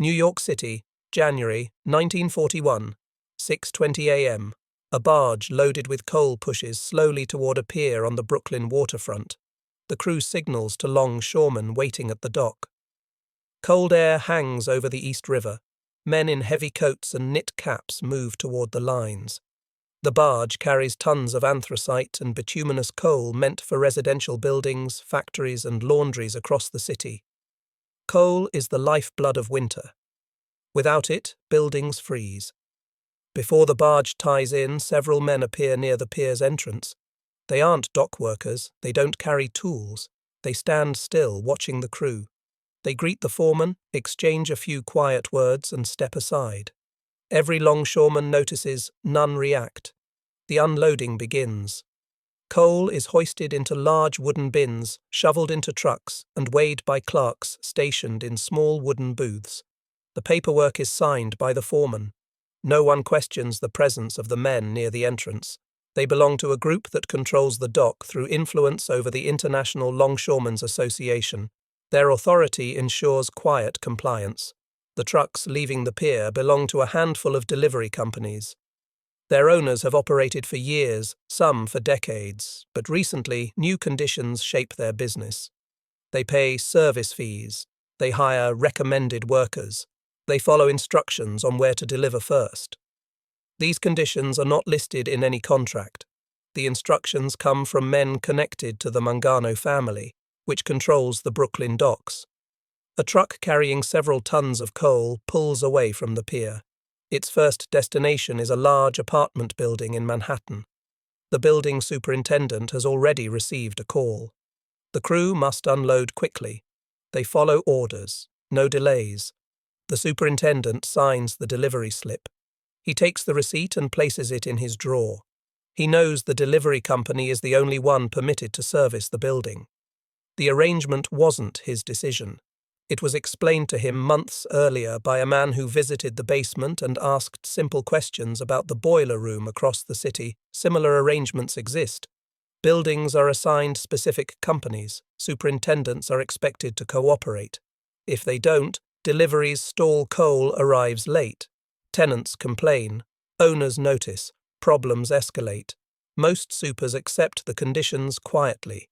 New York City, January 1941, 6:20 a.m. A barge loaded with coal pushes slowly toward a pier on the Brooklyn waterfront. The crew signals to longshoremen waiting at the dock. Cold air hangs over the East River. Men in heavy coats and knit caps move toward the lines. The barge carries tons of anthracite and bituminous coal meant for residential buildings, factories, and laundries across the city. Coal is the lifeblood of winter. Without it, buildings freeze. Before the barge ties in, several men appear near the pier's entrance. They aren't dock workers, they don't carry tools. They stand still, watching the crew. They greet the foreman, exchange a few quiet words, and step aside. Every longshoreman notices, none react. The unloading begins. Coal is hoisted into large wooden bins, shoveled into trucks, and weighed by clerks stationed in small wooden booths. The paperwork is signed by the foreman. No one questions the presence of the men near the entrance. They belong to a group that controls the dock through influence over the International Longshoremen's Association. Their authority ensures quiet compliance. The trucks leaving the pier belong to a handful of delivery companies. Their owners have operated for years, some for decades, but recently new conditions shape their business. They pay service fees. They hire recommended workers. They follow instructions on where to deliver first. These conditions are not listed in any contract. The instructions come from men connected to the Mangano family, which controls the Brooklyn docks. A truck carrying several tons of coal pulls away from the pier. Its first destination is a large apartment building in Manhattan. The building superintendent has already received a call. The crew must unload quickly. They follow orders, no delays. The superintendent signs the delivery slip. He takes the receipt and places it in his drawer. He knows the delivery company is the only one permitted to service the building. The arrangement wasn't his decision. It was explained to him months earlier by a man who visited the basement and asked simple questions about the boiler room across the city. Similar arrangements exist. Buildings are assigned specific companies. Superintendents are expected to cooperate. If they don't, deliveries stall, coal arrives late. Tenants complain. Owners notice. Problems escalate. Most supers accept the conditions quietly.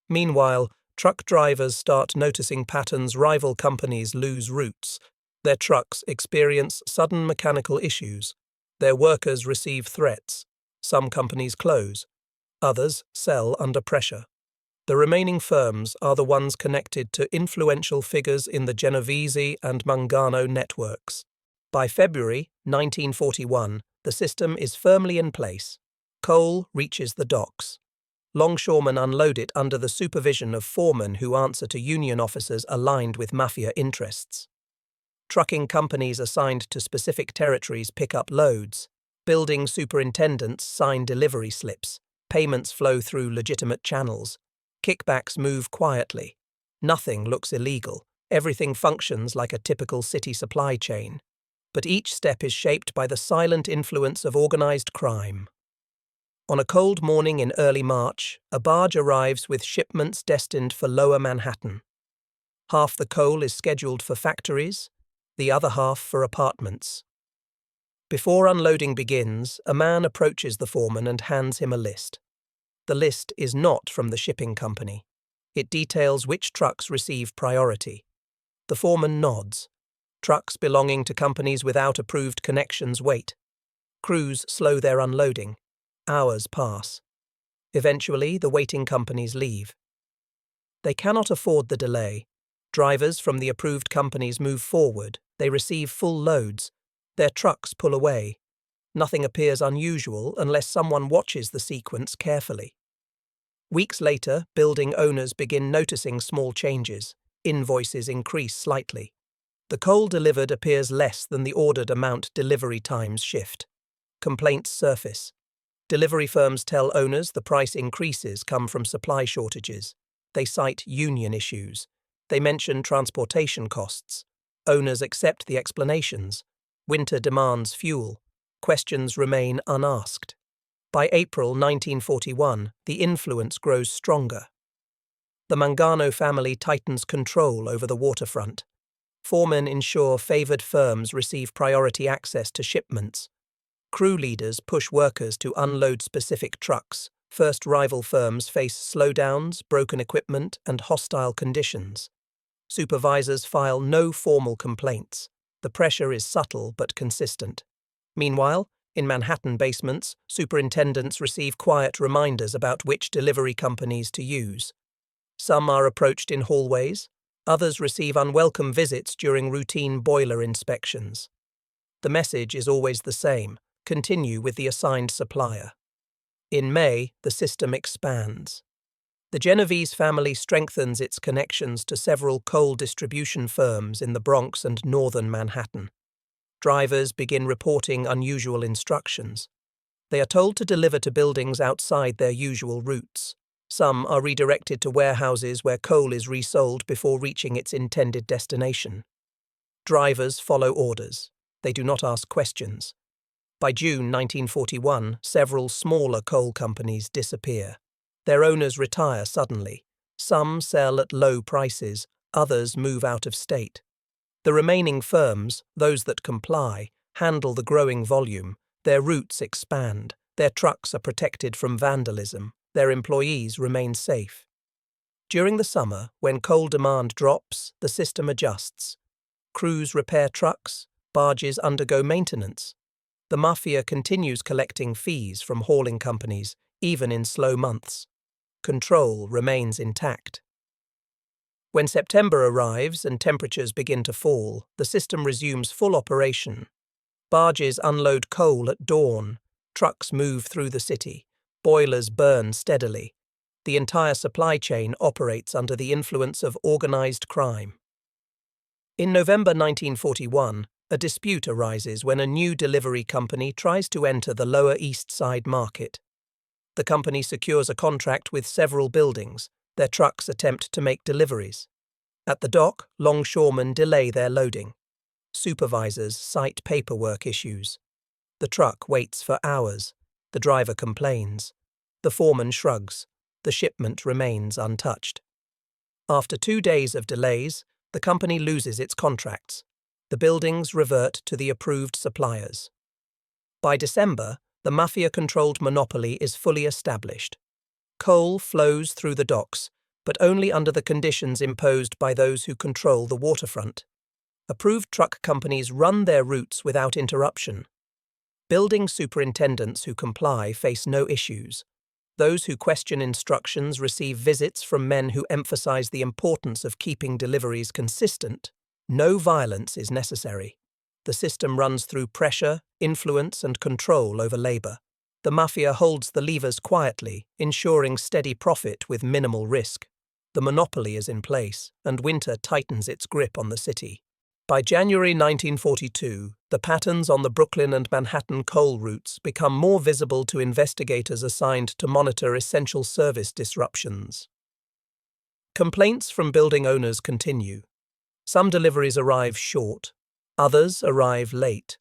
Meanwhile, truck drivers start noticing patterns. Rival companies lose routes. Their trucks experience sudden mechanical issues. Their workers receive threats. Some companies close. Others sell under pressure. The remaining firms are the ones connected to influential figures in the Genovese and Mangano networks. By February 1941, the system is firmly in place. Coal reaches the docks. Longshoremen unload it under the supervision of foremen who answer to union officers aligned with Mafia interests. Trucking companies assigned to specific territories pick up loads. Building superintendents sign delivery slips. Payments flow through legitimate channels. Kickbacks move quietly. Nothing looks illegal. Everything functions like a typical city supply chain. But each step is shaped by the silent influence of organized crime. On a cold morning in early March, a barge arrives with shipments destined for Lower Manhattan. Half the coal is scheduled for factories, the other half for apartments. Before unloading begins, a man approaches the foreman and hands him a list. The list is not from the shipping company. It details which trucks receive priority. The foreman nods. Trucks belonging to companies without approved connections wait. Crews slow their unloading. Hours pass. Eventually, the waiting companies leave. They cannot afford the delay. Drivers from the approved companies move forward. They receive full loads. Their trucks pull away. Nothing appears unusual unless someone watches the sequence carefully. Weeks later, building owners begin noticing small changes. Invoices increase slightly. The coal delivered appears less than the ordered amount. Delivery times shift. Complaints surface. Delivery firms tell owners the price increases come from supply shortages. They cite union issues. They mention transportation costs. Owners accept the explanations. Winter demands fuel. Questions remain unasked. By April 1941, the influence grows stronger. The Mangano family tightens control over the waterfront. Foremen ensure favored firms receive priority access to shipments. Crew leaders push workers to unload specific trucks. First rival firms face slowdowns, broken equipment, and hostile conditions. Supervisors file no formal complaints. The pressure is subtle but consistent. Meanwhile, in Manhattan basements, superintendents receive quiet reminders about which delivery companies to use. Some are approached in hallways, others receive unwelcome visits during routine boiler inspections. The message is always the same: continue with the assigned supplier. In May, the system expands. The Genovese family strengthens its connections to several coal distribution firms in the Bronx and northern Manhattan. Drivers begin reporting unusual instructions. They are told to deliver to buildings outside their usual routes. Some are redirected to warehouses where coal is resold before reaching its intended destination. Drivers follow orders. They do not ask questions. By June 1941, several smaller coal companies disappear. Their owners retire suddenly. Some sell at low prices, others move out of state. The remaining firms, those that comply, handle the growing volume. Their routes expand. Their trucks are protected from vandalism. Their employees remain safe. During the summer, when coal demand drops, the system adjusts. Crews repair trucks, barges undergo maintenance. The Mafia continues collecting fees from hauling companies, even in slow months. Control remains intact. When September arrives and temperatures begin to fall, the system resumes full operation. Barges unload coal at dawn. Trucks move through the city. Boilers burn steadily. The entire supply chain operates under the influence of organized crime. In November 1941, a dispute arises when a new delivery company tries to enter the Lower East Side market. The company secures a contract with several buildings. Their trucks attempt to make deliveries. At the dock, longshoremen delay their loading. Supervisors cite paperwork issues. The truck waits for hours. The driver complains. The foreman shrugs. The shipment remains untouched. After 2 days of delays, the company loses its contracts. The buildings revert to the approved suppliers. By December, the Mafia-controlled monopoly is fully established. Coal flows through the docks, but only under the conditions imposed by those who control the waterfront. Approved truck companies run their routes without interruption. Building superintendents who comply face no issues. Those who question instructions receive visits from men who emphasize the importance of keeping deliveries consistent. No violence is necessary. The system runs through pressure, influence, and control over labor. The Mafia holds the levers quietly, ensuring steady profit with minimal risk. The monopoly is in place, and winter tightens its grip on the city. By January 1942, the patterns on the Brooklyn and Manhattan coal routes become more visible to investigators assigned to monitor essential service disruptions. Complaints from building owners continue. Some deliveries arrive short. Others arrive late.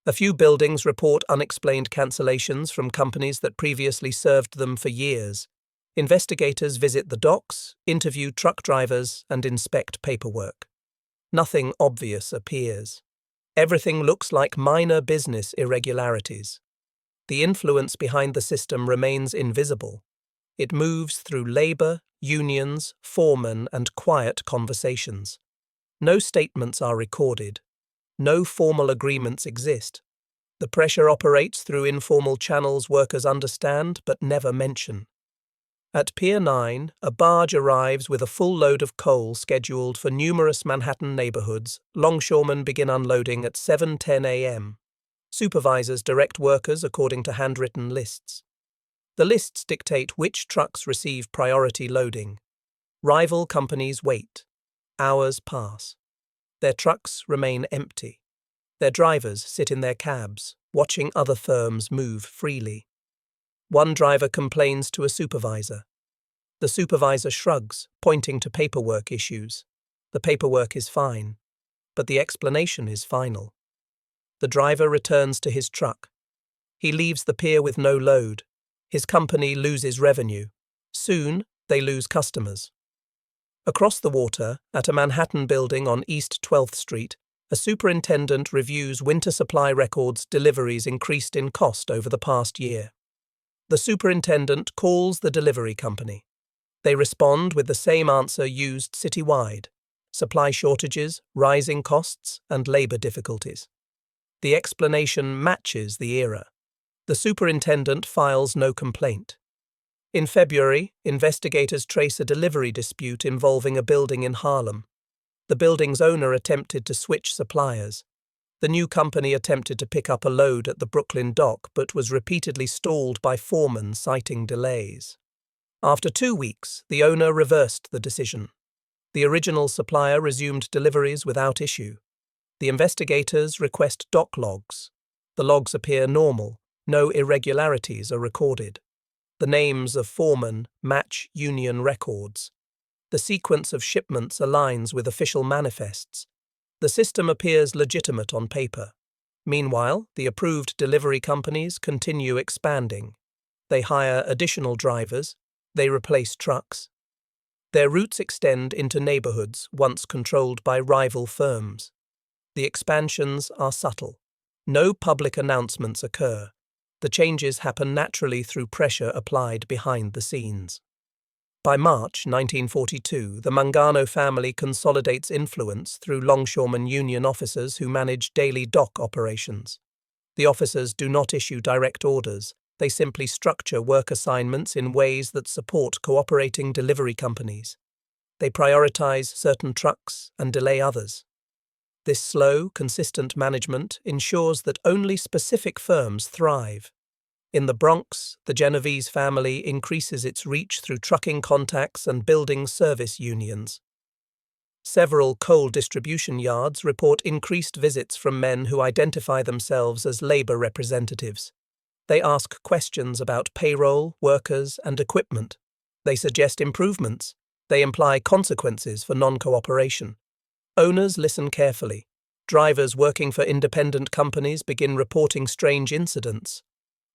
A few buildings report unexplained cancellations from companies that previously served them for years. Investigators visit the docks, interview truck drivers, and inspect paperwork. Nothing obvious appears. Everything looks like minor business irregularities. The influence behind the system remains invisible. It moves through labor, unions, foremen, and quiet conversations. No statements are recorded. No formal agreements exist. The pressure operates through informal channels workers understand but never mention. At Pier 9, a barge arrives with a full load of coal scheduled for numerous Manhattan neighborhoods. Longshoremen begin unloading at 7:10 a.m. Supervisors direct workers according to handwritten lists. The lists dictate which trucks receive priority loading. Rival companies wait. Hours pass. Their trucks remain empty. Their drivers sit in their cabs, watching other firms move freely. One driver complains to a supervisor. The supervisor shrugs, pointing to paperwork issues. The paperwork is fine, but the explanation is final. The driver returns to his truck. He leaves the pier with no load. His company loses revenue. Soon, they lose customers. Across the water, at a Manhattan building on East 12th Street, a superintendent reviews winter supply records. Deliveries increased in cost over the past year. The superintendent calls the delivery company. They respond with the same answer used citywide: supply shortages, rising costs, and labor difficulties. The explanation matches the era. The superintendent files no complaint. In February, investigators trace a delivery dispute involving a building in Harlem. The building's owner attempted to switch suppliers. The new company attempted to pick up a load at the Brooklyn dock but was repeatedly stalled by foremen citing delays. After 2 weeks, the owner reversed the decision. The original supplier resumed deliveries without issue. The investigators request dock logs. The logs appear normal. No irregularities are recorded. The names of foremen match union records. The sequence of shipments aligns with official manifests. The system appears legitimate on paper. Meanwhile, the approved delivery companies continue expanding. They hire additional drivers. They replace trucks. Their routes extend into neighborhoods once controlled by rival firms. The expansions are subtle. No public announcements occur. The changes happen naturally through pressure applied behind the scenes. By March 1942, the Mangano family consolidates influence through longshoremen union officers who manage daily dock operations. The officers do not issue direct orders. They simply structure work assignments in ways that support cooperating delivery companies. They prioritize certain trucks and delay others. This slow, consistent management ensures that only specific firms thrive. In the Bronx, the Genovese family increases its reach through trucking contacts and building service unions. Several coal distribution yards report increased visits from men who identify themselves as labor representatives. They ask questions about payroll, workers, and equipment. They suggest improvements. They imply consequences for non-cooperation. Owners listen carefully. Drivers working for independent companies begin reporting strange incidents.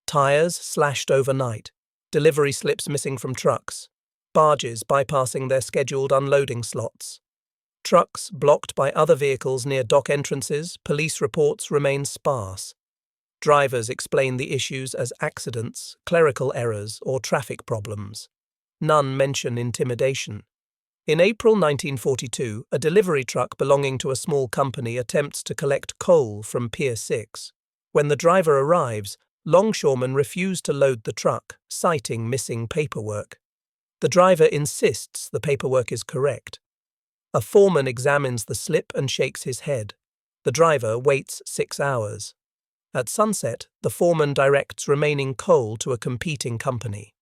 Tires slashed overnight. Delivery slips missing from trucks. Barges bypassing their scheduled unloading slots. Trucks blocked by other vehicles near dock entrances. Police reports remain sparse. Drivers explain the issues as accidents, clerical errors, or traffic problems. None mention intimidation. In April 1942, a delivery truck belonging to a small company attempts to collect coal from Pier 6. When the driver arrives, longshoremen refuse to load the truck, citing missing paperwork. The driver insists the paperwork is correct. A foreman examines the slip and shakes his head. The driver waits 6 hours. At sunset, the foreman directs remaining coal to a competing company.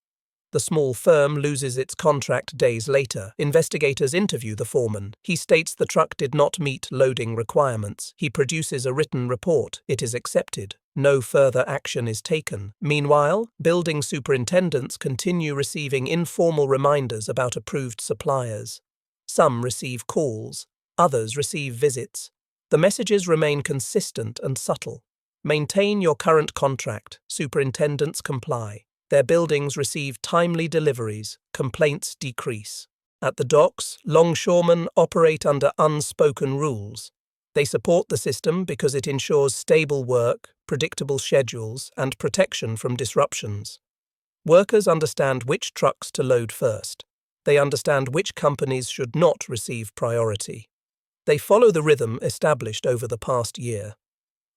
The small firm loses its contract days later. Investigators interview the foreman. He states the truck did not meet loading requirements. He produces a written report. It is accepted. No further action is taken. Meanwhile, building superintendents continue receiving informal reminders about approved suppliers. Some receive calls. Others receive visits. The messages remain consistent and subtle. Maintain your current contract. Superintendents comply. Their buildings receive timely deliveries. Complaints decrease. At the docks, longshoremen operate under unspoken rules. They support the system because it ensures stable work, predictable schedules, and protection from disruptions. Workers understand which trucks to load first. They understand which companies should not receive priority. They follow the rhythm established over the past year.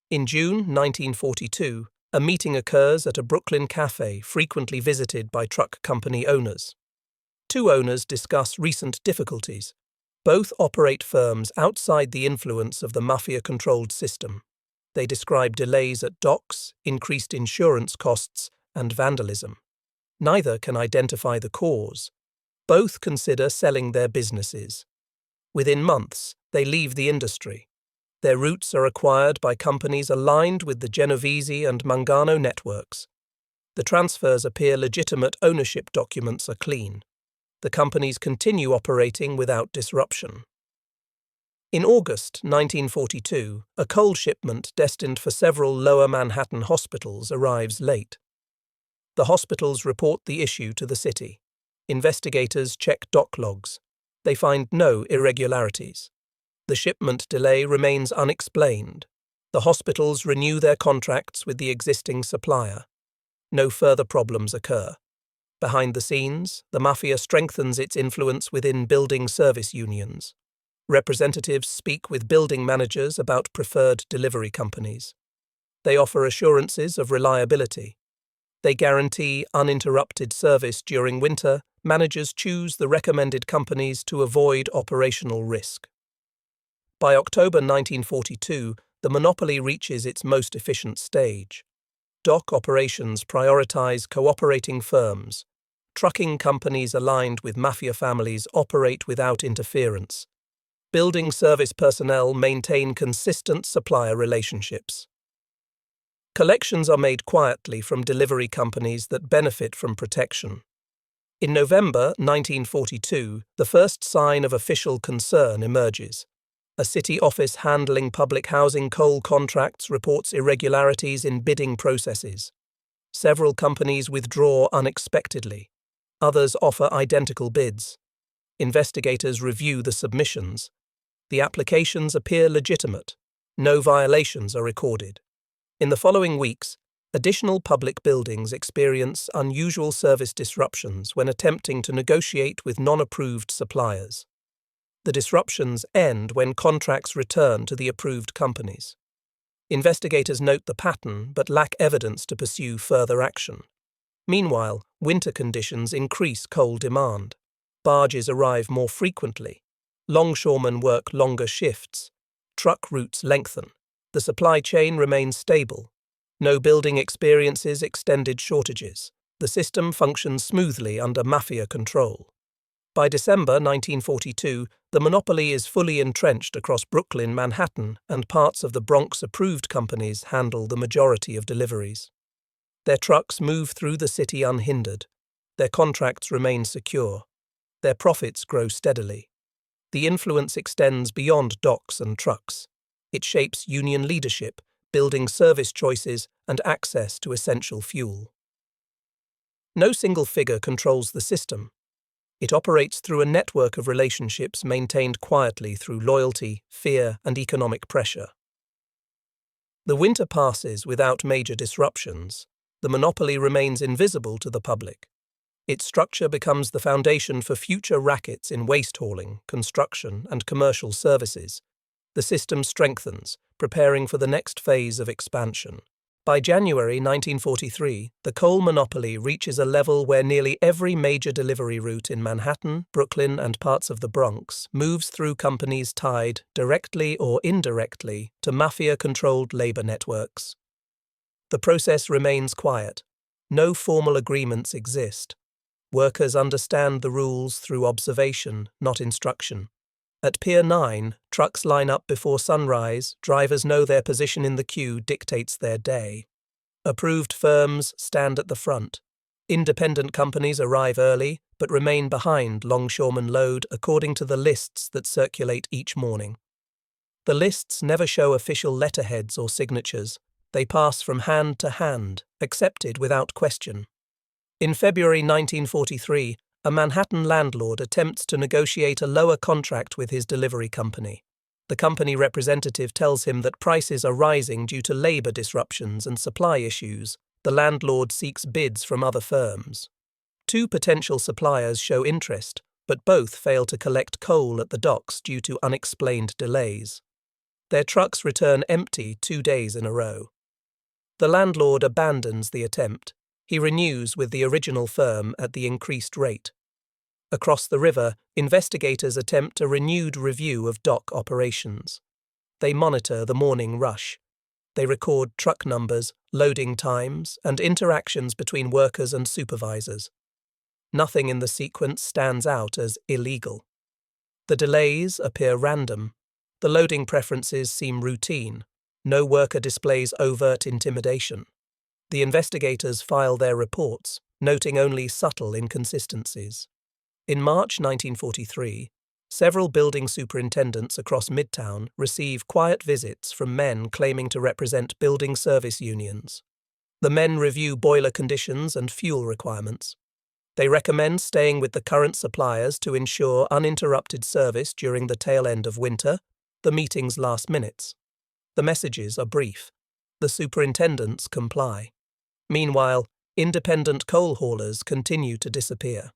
In June 1942, a meeting occurs at a Brooklyn cafe frequently visited by truck company owners. Two owners discuss recent difficulties. Both operate firms outside the influence of the Mafia-controlled system. They describe delays at docks, increased insurance costs, and vandalism. Neither can identify the cause. Both consider selling their businesses. Within months, they leave the industry. Their routes are acquired by companies aligned with the Genovese and Mangano networks. The transfers appear legitimate. Ownership documents are clean. The companies continue operating without disruption. In August 1942, a coal shipment destined for several lower Manhattan hospitals arrives late. The hospitals report the issue to the city. Investigators check dock logs. They find no irregularities. The shipment delay remains unexplained. The hospitals renew their contracts with the existing supplier. No further problems occur. Behind the scenes, the Mafia strengthens its influence within building service unions. Representatives speak with building managers about preferred delivery companies. They offer assurances of reliability. They guarantee uninterrupted service during winter. Managers choose the recommended companies to avoid operational risk. By October 1942, the monopoly reaches its most efficient stage. Dock operations prioritize cooperating firms. Trucking companies aligned with Mafia families operate without interference. Building service personnel maintain consistent supplier relationships. Collections are made quietly from delivery companies that benefit from protection. In November 1942, the first sign of official concern emerges. A city office handling public housing coal contracts reports irregularities in bidding processes. Several companies withdraw unexpectedly. Others offer identical bids. Investigators review the submissions. The applications appear legitimate. No violations are recorded. In the following weeks, additional public buildings experience unusual service disruptions when attempting to negotiate with non-approved suppliers. The disruptions end when contracts return to the approved companies. Investigators note the pattern but lack evidence to pursue further action. Meanwhile, winter conditions increase coal demand. Barges arrive more frequently. Longshoremen work longer shifts. Truck routes lengthen. The supply chain remains stable. No building experiences extended shortages. The system functions smoothly under Mafia control. By December 1942, the monopoly is fully entrenched across Brooklyn, Manhattan, and parts of the Bronx. Approved companies handle the majority of deliveries. Their trucks move through the city unhindered. Their contracts remain secure. Their profits grow steadily. The influence extends beyond docks and trucks. It shapes union leadership, building service choices, and access to essential fuel. No single figure controls the system. It operates through a network of relationships maintained quietly through loyalty, fear, and economic pressure. The winter passes without major disruptions. The monopoly remains invisible to the public. Its structure becomes the foundation for future rackets in waste hauling, construction, and commercial services. The system strengthens, preparing for the next phase of expansion. By January 1943, the coal monopoly reaches a level where nearly every major delivery route in Manhattan, Brooklyn, and parts of the Bronx moves through companies tied, directly or indirectly, to Mafia-controlled labor networks. The process remains quiet. No formal agreements exist. Workers understand the rules through observation, not instruction. At Pier 9, trucks line up before sunrise. Drivers know their position in the queue dictates their day. Approved firms stand at the front. Independent companies arrive early, but remain behind longshoremen load according to the lists that circulate each morning. The lists never show official letterheads or signatures. They pass from hand to hand, accepted without question. In February 1943, a Manhattan landlord attempts to negotiate a lower contract with his delivery company. The company representative tells him that prices are rising due to labor disruptions and supply issues. The landlord seeks bids from other firms. Two potential suppliers show interest, but both fail to collect coal at the docks due to unexplained delays. Their trucks return empty 2 days in a row. The landlord abandons the attempt. He renews with the original firm at the increased rate. Across the river, investigators attempt a renewed review of dock operations. They monitor the morning rush. They record truck numbers, loading times, and interactions between workers and supervisors. Nothing in the sequence stands out as illegal. The delays appear random. The loading preferences seem routine. No worker displays overt intimidation. The investigators file their reports, noting only subtle inconsistencies. In March 1943, several building superintendents across Midtown receive quiet visits from men claiming to represent building service unions. The men review boiler conditions and fuel requirements. They recommend staying with the current suppliers to ensure uninterrupted service during the tail end of winter. The meetings last minutes. The messages are brief. The superintendents comply. Meanwhile, independent coal haulers continue to disappear.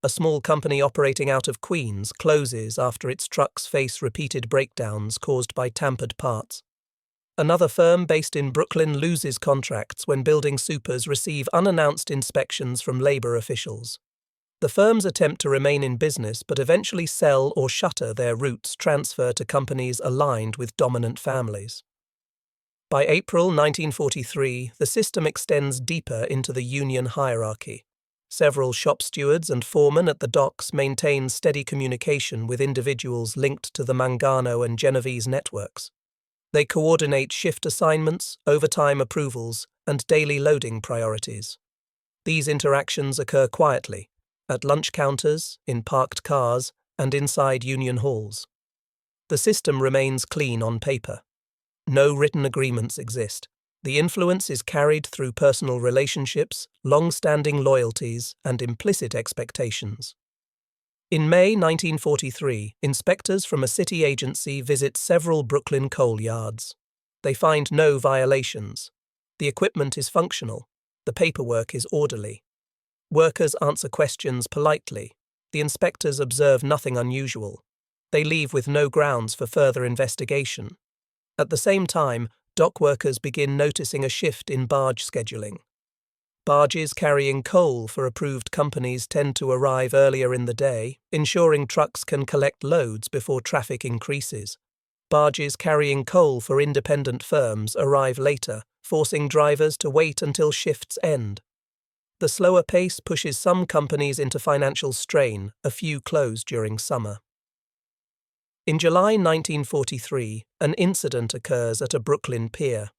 A small company operating out of Queens closes after its trucks face repeated breakdowns caused by tampered parts. Another firm based in Brooklyn loses contracts when building supers receive unannounced inspections from labor officials. The firms attempt to remain in business but eventually sell or shutter their routes transfer to companies aligned with dominant families. By April 1943, the system extends deeper into the union hierarchy. Several shop stewards and foremen at the docks maintain steady communication with individuals linked to the Mangano and Genovese networks. They coordinate shift assignments, overtime approvals, and daily loading priorities. These interactions occur quietly, at lunch counters, in parked cars, and inside union halls. The system remains clean on paper. No written agreements exist. The influence is carried through personal relationships, long-standing loyalties, and implicit expectations. In May 1943, inspectors from a city agency visit several Brooklyn coal yards. They find no violations. The equipment is functional. The paperwork is orderly. Workers answer questions politely. The inspectors observe nothing unusual. They leave with no grounds for further investigation. At the same time, dock workers begin noticing a shift in barge scheduling. Barges carrying coal for approved companies tend to arrive earlier in the day, ensuring trucks can collect loads before traffic increases. Barges carrying coal for independent firms arrive later, forcing drivers to wait until shifts end. The slower pace pushes some companies into financial strain. A few close during summer. In July 1943, an incident occurs at a Brooklyn pier.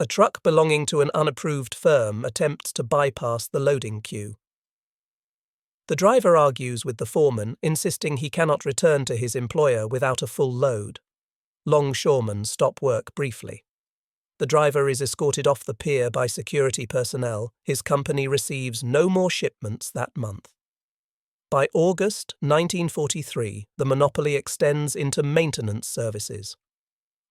A truck belonging to an unapproved firm attempts to bypass the loading queue. The driver argues with the foreman, insisting he cannot return to his employer without a full load. Longshoremen stop work briefly. The driver is escorted off the pier by security personnel. His company receives no more shipments that month. By August 1943, the monopoly extends into maintenance services.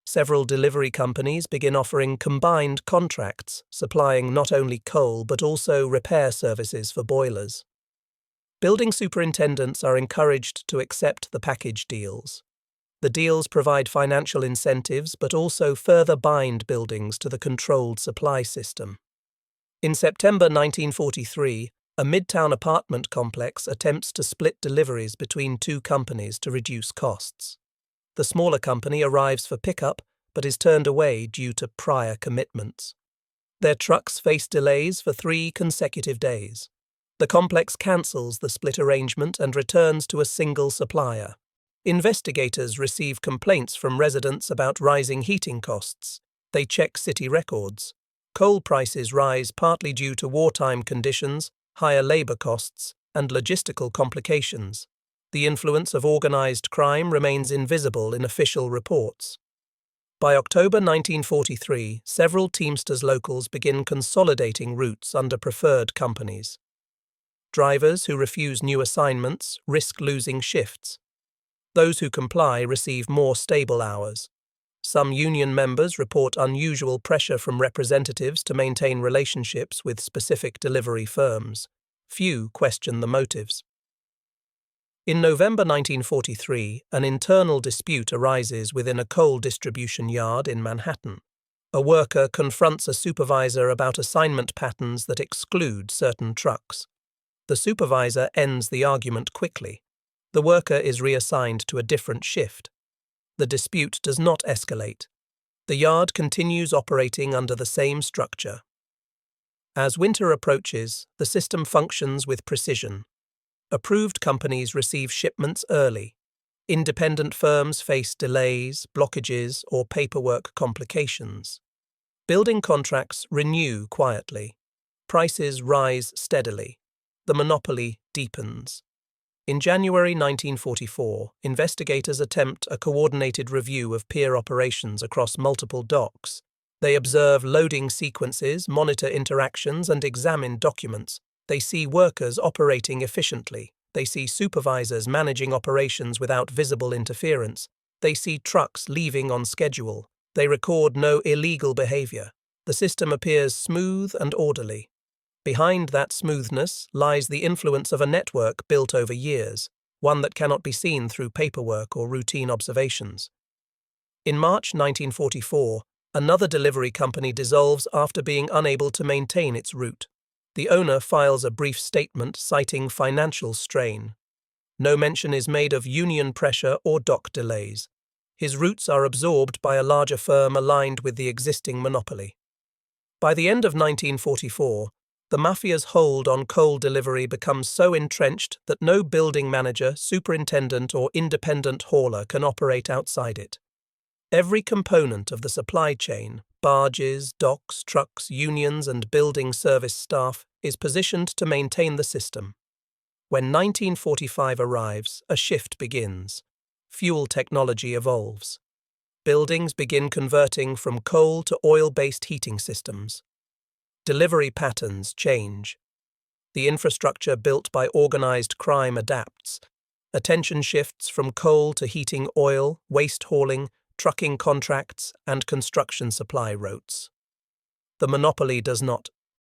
Several delivery companies begin offering combined contracts, supplying not only coal but also repair services for boilers. Building superintendents are encouraged to accept the package deals. The deals provide financial incentives but also further bind buildings to the controlled supply system. In September 1943, a midtown apartment complex attempts to split deliveries between two companies to reduce costs. The smaller company arrives for pickup but is turned away due to prior commitments. Their trucks face delays for 3 consecutive days. The complex cancels the split arrangement and returns to a single supplier. Investigators receive complaints from residents about rising heating costs. They check city records. Coal prices rise partly due to wartime conditions, higher labor costs, and logistical complications. The influence of organized crime remains invisible in official reports. By October 1943, several Teamsters locals begin consolidating routes under preferred companies. Drivers who refuse new assignments risk losing shifts. Those who comply receive more stable hours. Some union members report unusual pressure from representatives to maintain relationships with specific delivery firms. Few question the motives. In November 1943, an internal dispute arises within a coal distribution yard in Manhattan. A worker confronts a supervisor about assignment patterns that exclude certain trucks. The supervisor ends the argument quickly. The worker is reassigned to a different shift. The dispute does not escalate. The yard continues operating under the same structure. As winter approaches, the system functions with precision. Approved companies receive shipments early. Independent firms face delays, blockages, or paperwork complications. Building contracts renew quietly. Prices rise steadily. The monopoly deepens. In January 1944, investigators attempt a coordinated review of pier operations across multiple docks. They observe loading sequences, monitor interactions, and examine documents. They see workers operating efficiently. They see supervisors managing operations without visible interference. They see trucks leaving on schedule. They record no illegal behavior. The system appears smooth and orderly. Behind that smoothness lies the influence of a network built over years, one that cannot be seen through paperwork or routine observations. In March 1944, another delivery company dissolves after being unable to maintain its route. The owner files a brief statement citing financial strain. No mention is made of union pressure or dock delays. His routes are absorbed by a larger firm aligned with the existing monopoly. By the end of 1944, the Mafia's hold on coal delivery becomes so entrenched that no building manager, superintendent, or independent hauler can operate outside it. Every component of the supply chain, barges, docks, trucks, unions, and building service staff, is positioned to maintain the system. When 1945 arrives, a shift begins. Fuel technology evolves. Buildings begin converting from coal to oil-based heating systems. Delivery patterns change. The infrastructure built by organized crime adapts. Attention shifts from coal to heating oil, waste hauling, trucking contracts, and construction supply routes. The monopoly does not